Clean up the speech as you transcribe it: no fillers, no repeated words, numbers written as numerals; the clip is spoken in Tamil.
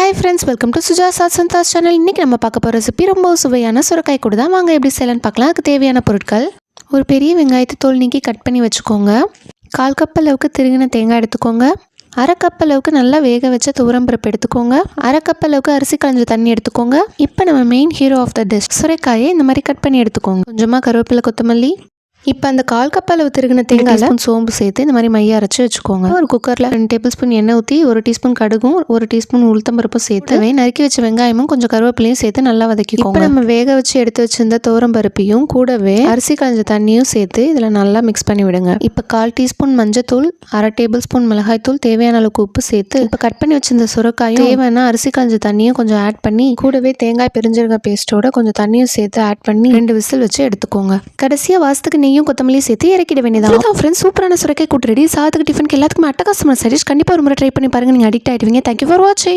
Hi friends, welcome to Sujasa Santhas channel. இன்னைக்கு நம்ம பார்க்க போற ரெசிபி ரொம்ப சுவையான சுரைக்காய் கூட்டு தான். வாங்க எப்படி செய்யலாம்னு பார்க்கலாம். அதுக்கு தேவையான பொருட்கள்: ஒரு பெரிய வெங்காயத்தை தோல் நீக்கி கட் பண்ணி வச்சுக்கோங்க. 1/4 கப் அளவுக்கு திருகின தேங்காய் எடுத்துக்கோங்க. 1/2 கப் அளவுக்கு நல்லா வேக வச்ச துவரம்பருப்பு எடுத்துக்கோங்க. 1/2 கப் அளவுக்கு அரிசி களைஞ்ச தண்ணி எடுத்துக்கோங்க. இப்போ நம்ம main hero of the dish சுரைக்காயை இந்த மாதிரி கட் பண்ணி எடுத்துக்கோங்க. கொஞ்சமா கருவேப்பிலை, கொத்தமல்லி. இப்போ அந்த 1/4 கப் அளவு திருகின தேங்காயில் சோம்பு சேர்த்து இந்த மாதிரி மைய அரைச்சி வச்சுக்கோங்க. ஒரு குக்கரில் 2 டேபிள் ஸ்பூன் எண்ணெய் ஊற்றி 1 டீஸ்பூன் கடுகும் 1 டீஸ்பூன் உளுத்தம்பருப்பும் சேர்த்து நறுக்கி வச்ச வெங்காயமும் கொஞ்சம் கருவேப்பிலையும் சேர்த்து நல்லா வதக்கிக்கோங்க. இப்போ நம்ம வேக வச்சு எடுத்து வச்சிருந்த துவரம்பருப்பையும் கூடவே அரிசி களைஞ்ச தண்ணியும் சேர்த்து இதில் நல்லா மிக்ஸ் பண்ணி விடுங்க. இப்போ 1/4 டீஸ்பூன் மஞ்சத்தூள், 1/2 டேபிள் ஸ்பூன் மிளகாய்த்தூள், தேவையான அளவுக்கு உப்பு சேர்த்து இப்போ கட் பண்ணி வச்சிருந்த சுரைக்காயும் தேவையான அரிசி களைஞ்ச தண்ணியும் கொஞ்சம் ஆட் பண்ணி கூடவே தேங்காய் பெருஞ்சீரக பேஸ்ட்டோட கொஞ்சம் தண்ணியும் சேர்த்து ஆட் பண்ணி 2 விசில் வச்சு எடுத்துக்கோங்க. கடைசியாக வாசத்துக்கு நெய்யும் கொத்தமல்லி சேர்த்து இறக்கிட வேண்டியதான். ஃப்ரெண்ட்ஸ், சூப்பரான சுரைக்காய் கூட்டு ரெடி. சாதத்துக்கு டிஃபனுக்கு எல்லாத்துக்குமே அட்டகாசமான சைடிஷ். கண்டிப்பாக ஒரு முறை ட்ரை பண்ணி பாருங்க, நீங்கள் அடிக்ட் ஆகிடுவீங்க. தேங்க்யூ ஃபார் வாட்சிங்.